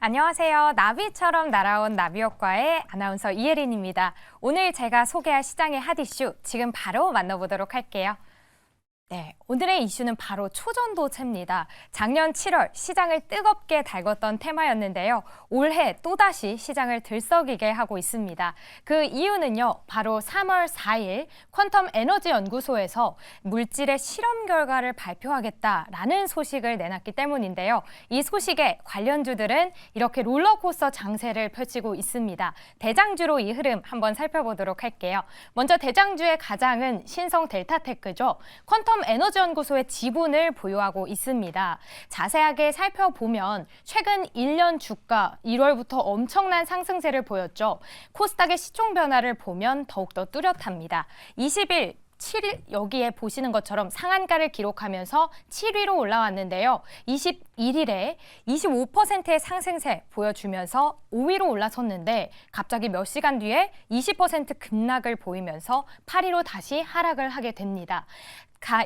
안녕하세요. 나비처럼 날아온 나비효과의 아나운서 이혜린입니다. 오늘 제가 소개할 시장의 핫 이슈 지금 바로 만나보도록 할게요. 네, 오늘의 이슈는 바로 초전도체입니다. 작년 7월 시장을 뜨겁게 달궜던 테마였는데요. 올해 또다시 시장을 들썩이게 하고 있습니다. 그 이유는요, 바로 3월 4일 퀀텀 에너지 연구소에서 물질의 실험 결과를 발표하겠다라는 소식을 내놨기 때문인데요. 이 소식에 관련주들은 이렇게 롤러코스터 장세를 펼치고 있습니다. 대장주로 이 흐름 한번 살펴보도록 할게요. 먼저 대장주의 가장은 신성 델타테크죠. 퀀텀 에너지 연구소의 지분을 보유하고 있습니다. 자세하게 살펴보면 최근 1년 주가 1월부터 엄청난 상승세를 보였죠. 코스닥의 시총 변화를 보면 더욱더 뚜렷합니다. 20일 7일 여기에 보시는 것처럼 상한가를 기록하면서 7위로 올라왔는데요. 21일에 25%의 상승세 보여주면서 5위로 올라섰는데 갑자기 몇 시간 뒤에 20% 급락을 보이면서 8위로 다시 하락을 하게 됩니다.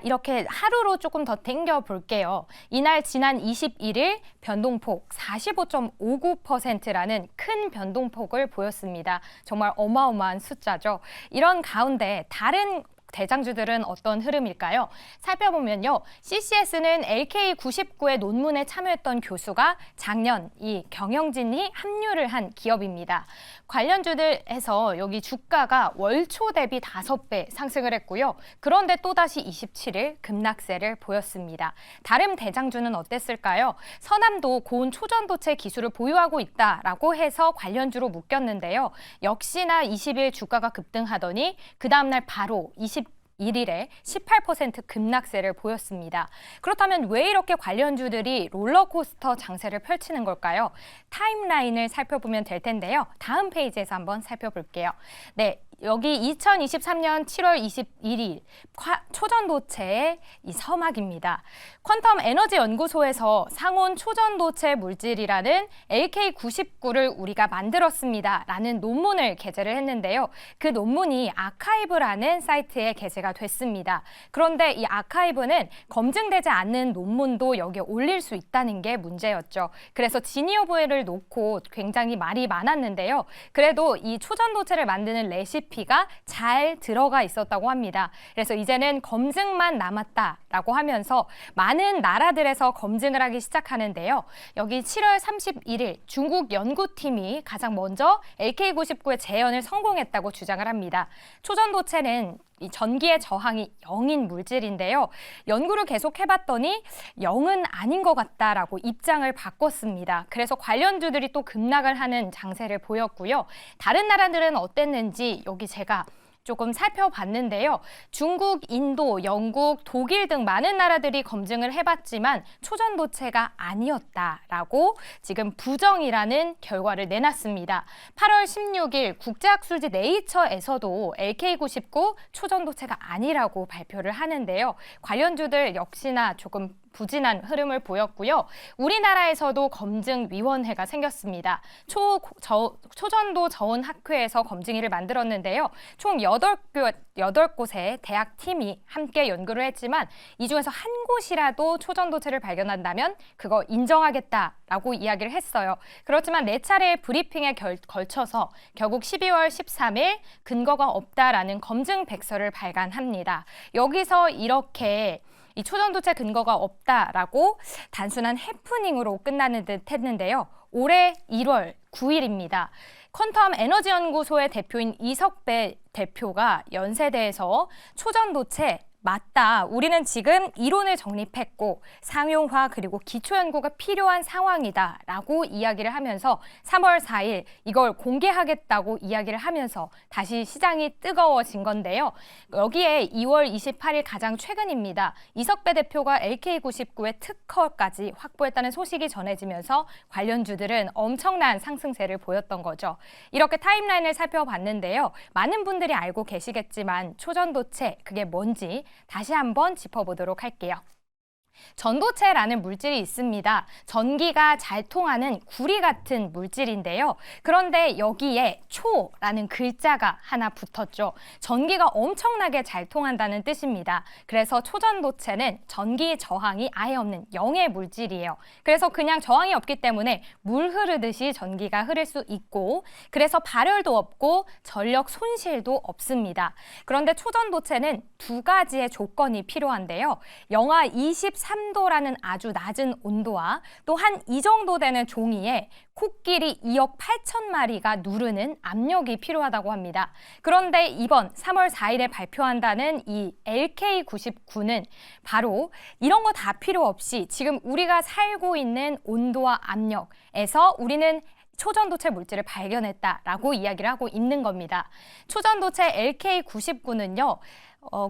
이렇게 하루로 조금 더 당겨 볼게요. 이날 지난 21일 변동폭 45.59%라는 큰 변동폭을 보였습니다. 정말 어마어마한 숫자죠. 이런 가운데 다른 대장주들은 어떤 흐름일까요? 살펴보면요. CCS는 LK99의 논문에 참여했던 교수가 작년 이 경영진이 합류를 한 기업입니다. 관련주들에서 여기 주가가 월초 대비 5배 상승을 했고요. 그런데 또다시 27일 급락세를 보였습니다. 다른 대장주는 어땠을까요? 서남도 고온 초전도체 기술을 보유하고 있다라고 해서 관련주로 묶였는데요. 역시나 20일 주가가 급등하더니 그 다음날 바로 21일에 18% 급락세를 보였습니다. 그렇다면 왜 이렇게 관련주들이 롤러코스터 장세를 펼치는 걸까요? 타임라인을 살펴보면 될 텐데요. 다음 페이지에서 한번 살펴볼게요. 네, 여기 2023년 7월 21일 초전도체의 이 서막입니다. 퀀텀 에너지 연구소에서 상온 초전도체 물질이라는 LK99를 우리가 만들었습니다. 라는 논문을 게재를 했는데요. 그 논문이 아카이브라는 사이트에 게재가 됐습니다. 그런데 이 아카이브는 검증되지 않는 논문도 여기에 올릴 수 있다는 게 문제였죠. 그래서 지니어브를 놓고 굉장히 말이 많았는데요. 그래도 이 초전도체를 만드는 레시피가 잘 들어가 있었다고 합니다. 그래서 이제는 검증만 남았다라고 하면서 많은 나라들에서 검증을 하기 시작하는데요. 여기 7월 31일 중국 연구팀이 가장 먼저 LK99의 재현을 성공했다고 주장을 합니다. 초전도체는 이 전기의 저항이 0인 물질인데요. 연구를 계속 해봤더니 0은 아닌 것 같다라고 입장을 바꿨습니다. 그래서 관련주들이 또 급락을 하는 장세를 보였고요. 다른 나라들은 어땠는지 여기 제가 조금 살펴봤는데요. 중국, 인도, 영국, 독일 등 많은 나라들이 검증을 해봤지만 초전도체가 아니었다라고 지금 부정이라는 결과를 내놨습니다. 8월 16일 국제학술지 네이처에서도 LK99 초전도체가 아니라고 발표를 하는데요. 관련주들 역시나 조금 부진한 흐름을 보였고요. 우리나라에서도 검증위원회가 생겼습니다. 초전도 저온학회에서 검증위를 만들었는데요. 총 8곳의 대학팀이 함께 연구를 했지만 이 중에서 한 곳이라도 초전도체를 발견한다면 그거 인정하겠다라고 이야기를 했어요. 그렇지만 4차례의 브리핑에 걸쳐서 결국 12월 13일 근거가 없다라는 검증 백서를 발간합니다. 여기서 이렇게 이 초전도체 근거가 없다라고 단순한 해프닝으로 끝나는 듯 했는데요. 올해 1월 9일입니다. 퀀텀 에너지 연구소의 대표인 이석배 대표가 연세대에서 초전도체 맞다. 우리는 지금 이론을 정립했고 상용화 그리고 기초연구가 필요한 상황이다 라고 이야기를 하면서 3월 4일 이걸 공개하겠다고 이야기를 하면서 다시 시장이 뜨거워진 건데요. 여기에 2월 28일 가장 최근입니다. 이석배 대표가 LK99의 특허까지 확보했다는 소식이 전해지면서 관련주들은 엄청난 상승세를 보였던 거죠. 이렇게 타임라인을 살펴봤는데요. 많은 분들이 알고 계시겠지만 초전도체 그게 뭔지 다시 한번 짚어보도록 할게요. 전도체라는 물질이 있습니다. 전기가 잘 통하는 구리 같은 물질인데요. 그런데 여기에 초라는 글자가 하나 붙었죠. 전기가 엄청나게 잘 통한다는 뜻입니다. 그래서 초전도체는 전기 저항이 아예 없는 영의 물질이에요. 그래서 그냥 저항이 없기 때문에 물 흐르듯이 전기가 흐를 수 있고, 그래서 발열도 없고 전력 손실도 없습니다. 그런데 초전도체는 두 가지의 조건이 필요한데요. 영하 23도라는 아주 낮은 온도와 또한 이 정도 되는 종이에 코끼리 2억 8천 마리가 누르는 압력이 필요하다고 합니다. 그런데 이번 3월 4일에 발표한다는 이 LK99는 바로 이런 거 다 필요 없이 지금 우리가 살고 있는 온도와 압력에서 우리는 초전도체 물질을 발견했다라고 이야기를 하고 있는 겁니다. 초전도체 LK99는요.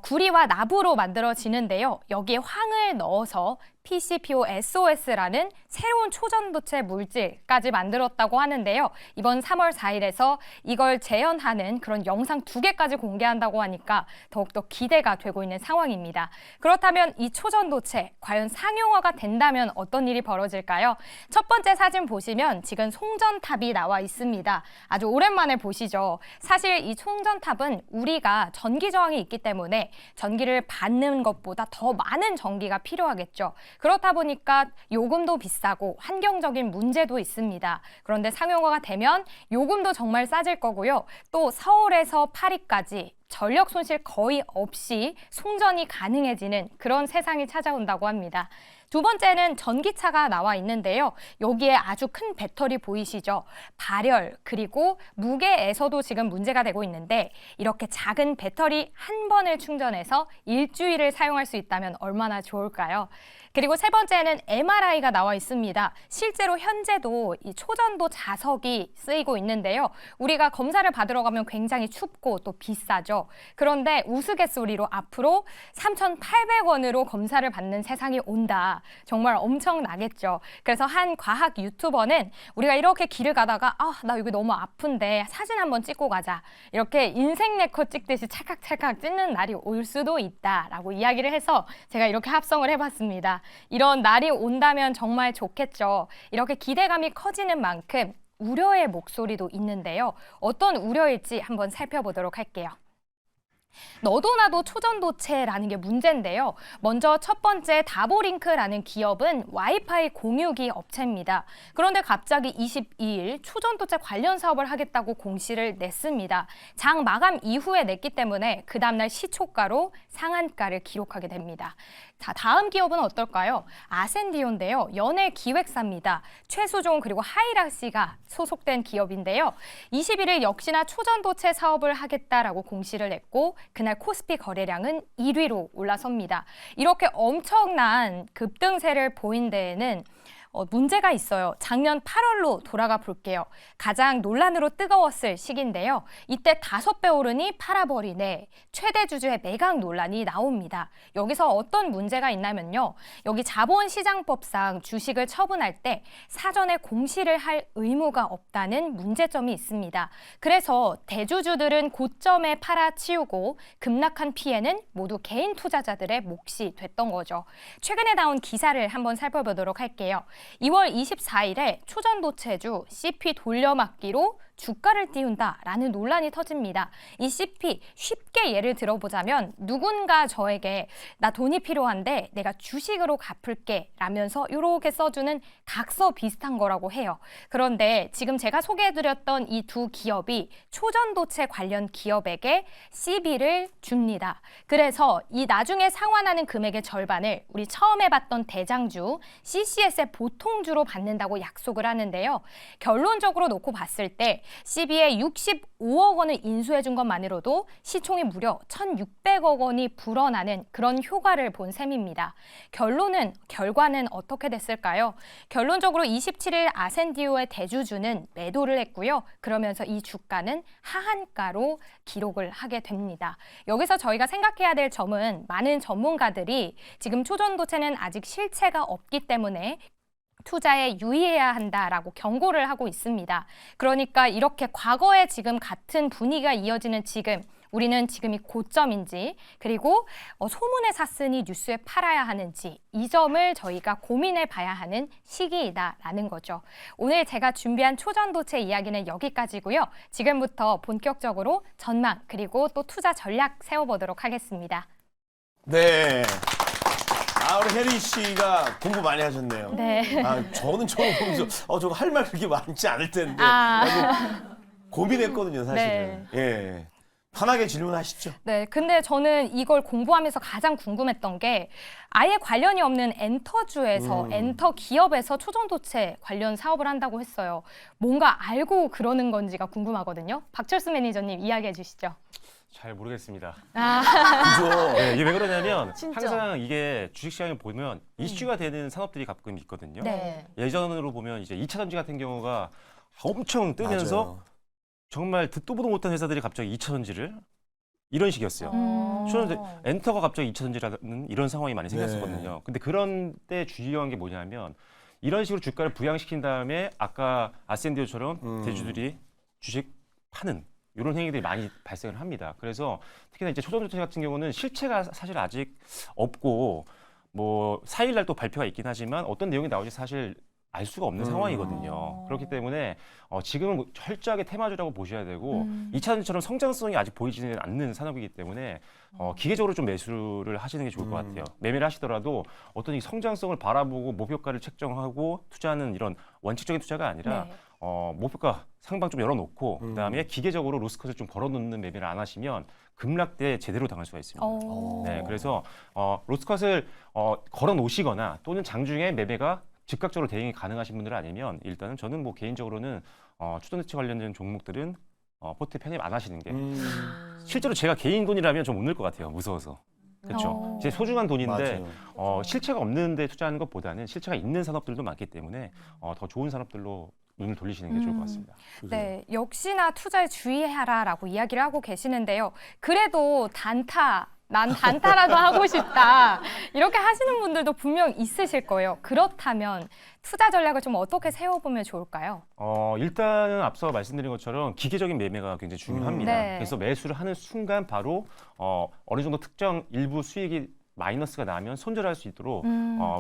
구리와 나부로 만들어지는데요. 여기에 황을 넣어서 PCPOSOS라는 새로운 초전도체 물질까지 만들었다고 하는데요. 이번 3월 4일에서 이걸 재현하는 그런 영상 2개까지 공개한다고 하니까 더욱더 기대가 되고 있는 상황입니다. 그렇다면 이 초전도체 과연 상용화가 된다면 어떤 일이 벌어질까요? 첫 번째 사진 보시면 지금 송전탑이 나와 있습니다. 아주 오랜만에 보시죠. 사실 이 송전탑은 우리가 전기 저항이 있기 때문에 전기를 받는 것보다 더 많은 전기가 필요하겠죠. 그렇다 보니까 요금도 비싸고 환경적인 문제도 있습니다. 그런데 상용화가 되면 요금도 정말 싸질 거고요. 또 서울에서 파리까지 전력 손실 거의 없이 송전이 가능해지는 그런 세상이 찾아온다고 합니다. 두 번째는 전기차가 나와 있는데요. 여기에 아주 큰 배터리 보이시죠? 발열 그리고 무게에서도 지금 문제가 되고 있는데 이렇게 작은 배터리 한 번을 충전해서 일주일을 사용할 수 있다면 얼마나 좋을까요? 그리고 세 번째는 MRI가 나와 있습니다. 실제로 현재도 이 초전도 자석이 쓰이고 있는데요. 우리가 검사를 받으러 가면 굉장히 춥고 또 비싸죠. 그런데 우스갯소리로 앞으로 3,800원으로 검사를 받는 세상이 온다. 정말 엄청나겠죠. 그래서 한 과학 유튜버는 우리가 이렇게 길을 가다가 나 여기 너무 아픈데 사진 한번 찍고 가자. 이렇게 인생 네컷 찍듯이 찰칵찰칵 찍는 날이 올 수도 있다라고 이야기를 해서 제가 이렇게 합성을 해봤습니다. 이런 날이 온다면 정말 좋겠죠. 이렇게 기대감이 커지는 만큼 우려의 목소리도 있는데요. 어떤 우려일지 한번 살펴보도록 할게요. 너도 나도 초전도체라는 게 문제인데요. 먼저 첫 번째 다보링크라는 기업은 와이파이 공유기 업체입니다. 그런데 갑자기 22일 초전도체 관련 사업을 하겠다고 공시를 냈습니다. 장 마감 이후에 냈기 때문에 그 다음날 시초가로 상한가를 기록하게 됩니다. 다음 기업은 어떨까요? 아센디오인데요. 연예 기획사입니다. 최수종 그리고 하이락시가 소속된 기업인데요. 21일 역시나 초전도체 사업을 하겠다라고 공시를 냈고 그날 코스피 거래량은 1위로 올라섭니다. 이렇게 엄청난 급등세를 보인 데에는 문제가 있어요. 작년 8월로 돌아가 볼게요. 가장 논란으로 뜨거웠을 시기인데요. 이때 5배 오르니 팔아버리네. 최대 주주의 매각 논란이 나옵니다. 여기서 어떤 문제가 있냐면요. 여기 자본시장법상 주식을 처분할 때 사전에 공시를 할 의무가 없다는 문제점이 있습니다. 그래서 대주주들은 고점에 팔아치우고 급락한 피해는 모두 개인 투자자들의 몫이 됐던 거죠. 최근에 나온 기사를 한번 살펴보도록 할게요. 2월 24일에 초전도체주 CP 돌려막기로 주가를 띄운다라는 논란이 터집니다. 이 CP 쉽게 예를 들어보자면 누군가 저에게 나 돈이 필요한데 내가 주식으로 갚을게 라면서 이렇게 써주는 각서 비슷한 거라고 해요. 그런데 지금 제가 소개해드렸던 이 두 기업이 초전도체 관련 기업에게 CB를 줍니다. 그래서 이 나중에 상환하는 금액의 절반을 우리 처음에 봤던 대장주 CCS의 보통주로 받는다고 약속을 하는데요. 결론적으로 놓고 봤을 때 CB에 65억 원을 인수해 준 것만으로도 시총이 무려 1,600억 원이 불어나는 그런 효과를 본 셈입니다. 결과는 어떻게 됐을까요? 결론적으로 27일 아센디오의 대주주는 매도를 했고요. 그러면서 이 주가는 하한가로 기록을 하게 됩니다. 여기서 저희가 생각해야 될 점은 많은 전문가들이 지금 초전도체는 아직 실체가 없기 때문에 투자에 유의해야 한다라고 경고를 하고 있습니다. 그러니까 이렇게 과거에 지금 같은 분위기가 이어지는 지금 우리는 지금이 고점인지 그리고 소문에 샀으니 뉴스에 팔아야 하는지 이 점을 저희가 고민해 봐야 하는 시기이다라는 거죠. 오늘 제가 준비한 초전도체 이야기는 여기까지고요. 지금부터 본격적으로 전망 그리고 또 투자 전략 세워보도록 하겠습니다. 네. 우리 혜리 씨가 공부 많이 하셨네요. 네. 저는 저거 보면서 저거 할 말 그렇게 많지 않을 텐데 고민했거든요, 사실은. 네. 예. 편하게 질문하시죠. 네, 근데 저는 이걸 공부하면서 가장 궁금했던 게 아예 관련이 없는 엔터주에서 엔터 기업에서 초전도체 관련 사업을 한다고 했어요. 뭔가 알고 그러는 건지가 궁금하거든요. 박철수 매니저님 이야기해 주시죠. 잘 모르겠습니다. 그죠? 네, 이게 왜 그러냐면 진짜? 항상 이게 주식시장에 보면 이슈가 되는 산업들이 가끔 있거든요. 네. 예전으로 보면 이제 2차 전지 같은 경우가 엄청 뜨면서 맞아요. 정말 듣도 보도 못한 회사들이 갑자기 2차 전지를 이런 식이었어요. 초전지 엔터가 갑자기 2차 전지라는 이런 상황이 많이 생겼었거든요. 근데 그런 때 주의한 게 뭐냐면 이런 식으로 주가를 부양시킨 다음에 아까 아센디오처럼 대주들이 주식 파는 이런 행위들이 많이 발생을 합니다. 그래서 특히나 이제 초전도체 같은 경우는 실체가 사실 아직 없고 뭐 4일날 또 발표가 있긴 하지만 어떤 내용이 나올지 사실 알 수가 없는 상황이거든요. 그렇기 때문에 지금은 철저하게 테마주라고 보셔야 되고 2차 전지처럼 성장성이 아직 보이지는 않는 산업이기 때문에 기계적으로 좀 매수를 하시는 게 좋을 것 같아요. 매매를 하시더라도 어떤 이 성장성을 바라보고 목표가를 책정하고 투자하는 이런 원칙적인 투자가 아니라 네. 목표가 상방 좀 열어놓고 그다음에 기계적으로 로스컷을 좀 걸어놓는 매매를 안 하시면 급락때 제대로 당할 수가 있습니다. 네, 그래서 로스컷을 걸어놓으시거나 또는 장중에 매매가 즉각적으로 대응이 가능하신 분들 아니면 일단은 저는 뭐 개인적으로는 초전도체 관련된 종목들은 포트에 편입 안 하시는 게 실제로 제가 개인 돈이라면 좀 못 넣을 것 같아요. 무서워서. 그렇죠. 제 소중한 돈인데 실체가 없는데 투자하는 것보다는 실체가 있는 산업들도 많기 때문에 더 좋은 산업들로 눈을 돌리시는 게 좋을 것 같습니다. 네, 역시나 투자에 주의하라라고 이야기를 하고 계시는데요. 그래도 난 단타라도 하고 싶다. 이렇게 하시는 분들도 분명 있으실 거예요. 그렇다면 투자 전략을 좀 어떻게 세워보면 좋을까요? 일단은 앞서 말씀드린 것처럼 기계적인 매매가 굉장히 중요합니다. 네. 그래서 매수를 하는 순간 바로 어느 정도 특정 일부 수익이 마이너스가 나면 손절할 수 있도록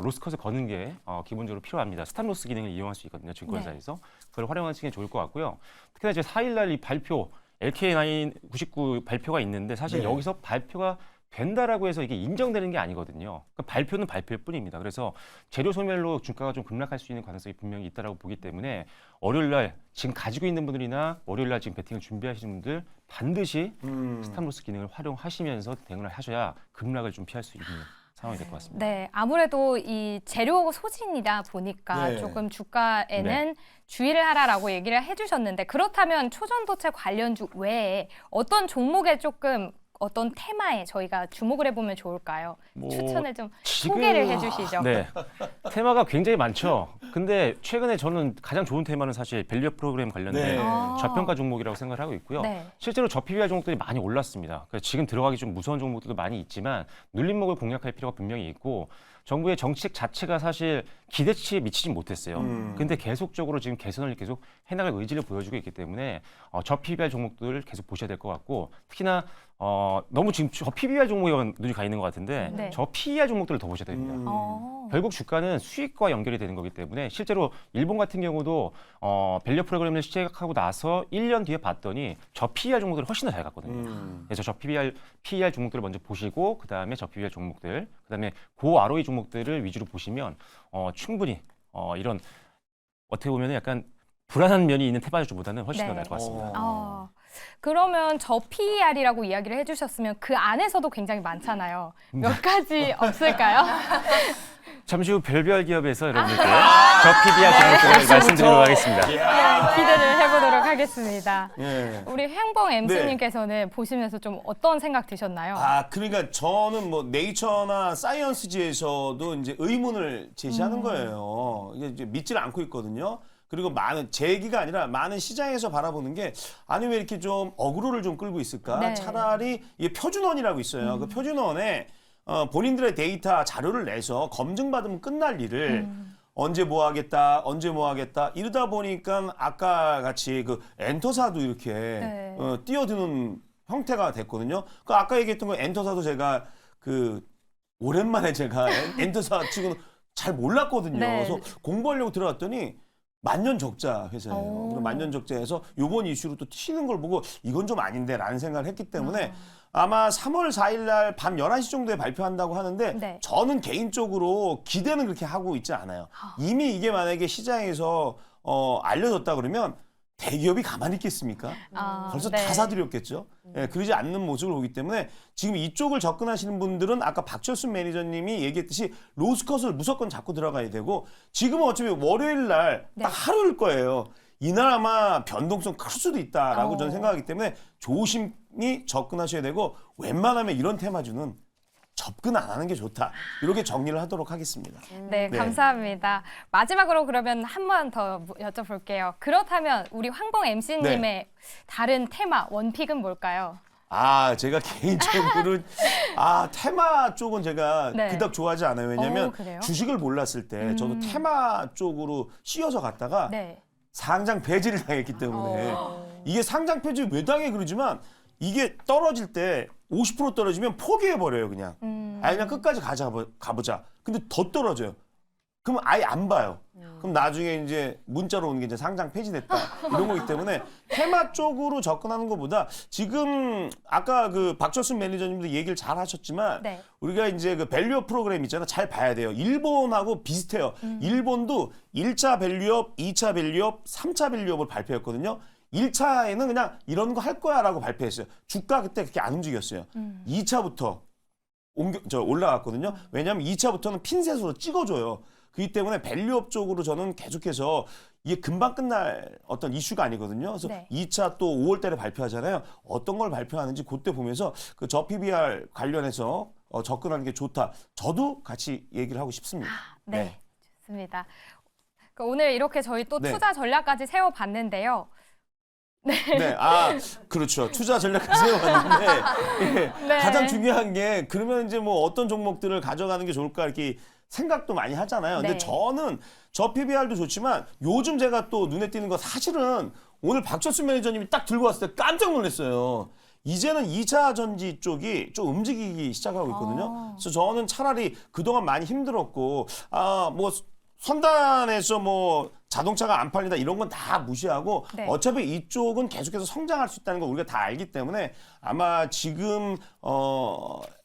로스컷을 거는 게 기본적으로 필요합니다. 스탑로스 기능을 이용할 수 있거든요. 증권사에서. 그걸 활용하시는 게 좋을 것 같고요. 특히나 이제 4일날 이 발표 LK999 발표가 있는데 사실 여기서 발표가 된다라고 해서 이게 인정되는 게 아니거든요. 그러니까 발표는 발표일 뿐입니다. 그래서 재료 소멸로 주가가 좀 급락할 수 있는 가능성이 분명히 있다라고 보기 때문에 월요일날 지금 가지고 있는 분들이나 월요일날 지금 베팅을 준비하시는 분들 반드시 스탑로스 기능을 활용하시면서 대응을 하셔야 급락을 좀 피할 수 있는 상황이 될 것 같습니다. 네, 아무래도 이 재료 소진이다 보니까 네. 조금 주가에는 주의를 하라라고 얘기를 해주셨는데 그렇다면 초전도체 관련주 외에 어떤 종목에 조금 어떤 테마에 저희가 주목을 해보면 좋을까요? 추천을 좀 소개를 해주시죠. 네, 테마가 굉장히 많죠. 근데 최근에 저는 가장 좋은 테마는 사실 밸류업 프로그램 관련된 저평가 종목이라고 생각을 하고 있고요. 네. 실제로 저PBR 종목들이 많이 올랐습니다. 그래서 지금 들어가기 좀 무서운 종목들도 많이 있지만 눌림목을 공략할 필요가 분명히 있고 정부의 정책 자체가 사실 기대치에 미치지 못했어요. 근데 계속적으로 지금 개선을 계속 해나갈 의지를 보여주고 있기 때문에 저PBR 종목들을 계속 보셔야 될 것 같고 특히나 너무 지금 저PBR 종목에 눈이 가 있는 것 같은데 네. 저PER 종목들을 더 보셔야 됩니다. 결국 주가는 수익과 연결이 되는 거기 때문에 실제로 일본 같은 경우도 밸류 프로그램을 시작하고 나서 1년 뒤에 봤더니 저PER 종목들이 훨씬 더 잘 갔거든요. 그래서 저PER 종목들을 먼저 보시고 그다음에 저PBR 종목들, 그다음에 고 ROE 종목들을 위주로 보시면 충분히 이런 어떻게 보면 약간 불안한 면이 있는 테마주보다는 훨씬 더 나을 것 같습니다. 그러면 저 PER이라고 이야기를 해주셨으면 그 안에서도 굉장히 많잖아요. 몇 가지 없을까요? 잠시 후 별별 기업에서 여러분들께 저PBR 종목들을 말씀드리도록 하겠습니다. 기대를 해보도록 하겠습니다. 예. 우리 횡봉 MC님께서는 보시면서 좀 어떤 생각 드셨나요? 그러니까 저는 뭐 네이처나 사이언스지에서도 이제 의문을 제시하는 거예요. 이게 이제 믿지를 않고 있거든요. 그리고 많은 제 얘기가 아니라 많은 시장에서 바라보는 게 아니 왜 이렇게 좀 어그로를 좀 끌고 있을까? 네. 차라리 이게 표준원이라고 있어요. 그 표준원에 본인들의 데이터 자료를 내서 검증받으면 끝날 일을 언제 뭐 하겠다 이러다 보니까 아까 같이 그 엔터사도 이렇게 뛰어드는 형태가 됐거든요. 그 아까 얘기했던 거 엔터사도 제가 그 오랜만에 제가 엔터사 치고는 잘 몰랐거든요. 네. 그래서 공부하려고 들어갔더니 만년적자 회사예요. 오. 그럼 만년적자에서 요번 이슈로 또 튀는 걸 보고 이건 좀 아닌데라는 생각을 했기 때문에 아마 3월 4일 날 밤 11시 정도에 발표한다고 하는데 네. 저는 개인적으로 기대는 그렇게 하고 있지 않아요. 이미 이게 만약에 시장에서 알려졌다 그러면 대기업이 가만히 있겠습니까? 벌써 네. 다 사들였겠죠. 예, 그러지 않는 모습을 보기 때문에 지금 이쪽을 접근하시는 분들은 아까 박철순 매니저님이 얘기했듯이 로스컷을 무조건 잡고 들어가야 되고 지금은 어차피 월요일 날 딱 네. 하루일 거예요. 이날 아마 변동성 클 수도 있다라고 저는 생각하기 때문에 조심히 접근하셔야 되고 웬만하면 이런 테마주는 접근 안 하는 게 좋다. 이렇게 정리를 하도록 하겠습니다. 네, 네. 감사합니다. 마지막으로 그러면 한 번 더 여쭤볼게요. 그렇다면 우리 황봉 MC님의 네. 다른 테마 원픽은 뭘까요? 제가 개인적으로는 테마 쪽은 제가 네. 그닥 좋아하지 않아요. 왜냐면 그래요? 주식을 몰랐을 때 저도 테마 쪽으로 씌워서 갔다가 네. 상장 폐지를 당했기 때문에 이게 상장 폐지 왜 당해 그러지만 이게 떨어질 때 50% 떨어지면 포기해버려요 그냥. 그냥 끝까지 가보자. 근데 더 떨어져요. 그럼 아예 안 봐요. 그럼 나중에 이제 문자로 오는 게 이제 상장 폐지됐다 이런 거기 때문에 테마 쪽으로 접근하는 것보다 지금 아까 그 박철순 매니저님도 얘기를 잘 하셨지만 네. 우리가 이제 그 밸류업 프로그램 있잖아요. 잘 봐야 돼요. 일본하고 비슷해요. 일본도 1차 밸류업, 2차 밸류업, 3차 밸류업을 발표했거든요. 1차에는 그냥 이런 거 할 거야라고 발표했어요. 주가 그때 그렇게 안 움직였어요. 2차부터 올라갔거든요. 왜냐하면 2차부터는 핀셋으로 찍어줘요. 그렇기 때문에 밸류업 쪽으로 저는 계속해서 이게 금방 끝날 어떤 이슈가 아니거든요. 그래서 네. 2차 또 5월 달에 발표하잖아요. 어떤 걸 발표하는지 그때 보면서 그 저 PBR 관련해서 접근하는 게 좋다. 저도 같이 얘기를 하고 싶습니다. 네, 좋습니다. 오늘 이렇게 저희 또 네. 투자 전략까지 세워봤는데요. 네, 그렇죠. 투자 전략까지 세워봤는데 예, 네. 가장 중요한 게 그러면 이제 뭐 어떤 종목들을 가져가는 게 좋을까 이렇게 생각도 많이 하잖아요. 근데 네. 저는 저 PBR도 좋지만 요즘 제가 또 눈에 띄는 거 사실은 오늘 박철순 매니저님이 딱 들고 왔을 때 깜짝 놀랐어요. 이제는 2차 전지 쪽이 좀 움직이기 시작하고 있거든요. 그래서 저는 차라리 그동안 많이 힘들었고 뭐 선단에서 뭐 자동차가 안 팔린다 이런 건 다 무시하고 네. 어차피 이쪽은 계속해서 성장할 수 있다는 걸 우리가 다 알기 때문에 아마 지금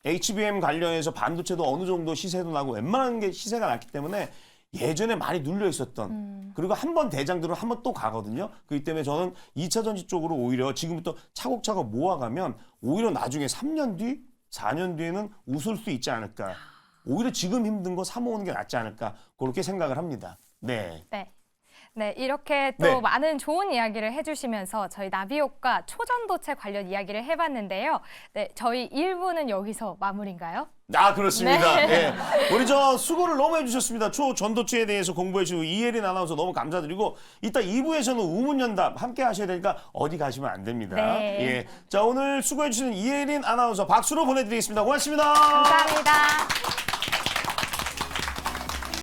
HBM 관련해서 반도체도 어느 정도 시세도 나고 웬만한 게 시세가 났기 때문에 예전에 많이 눌려 있었던 그리고 한 번 대장들은 한 번 또 가거든요. 그렇기 때문에 저는 2차 전지 쪽으로 오히려 지금부터 차곡차곡 모아가면 오히려 나중에 3년 뒤, 4년 뒤에는 웃을 수 있지 않을까. 오히려 지금 힘든 거 사모으는 게 낫지 않을까 그렇게 생각을 합니다. 네. 네, 이렇게 또 네. 많은 좋은 이야기를 해주시면서 저희 나비효과 초전도체 관련 이야기를 해봤는데요. 네, 저희 1부는 여기서 마무리인가요? 그렇습니다. 네. 네. 우리 수고를 너무 해주셨습니다. 초전도체에 대해서 공부해주시고 이혜린 아나운서 너무 감사드리고 이따 2부에서는 우문연답 함께 하셔야 되니까 어디 가시면 안 됩니다. 네. 자, 오늘 수고해주시는 이혜린 아나운서 박수로 보내드리겠습니다. 고맙습니다. 감사합니다.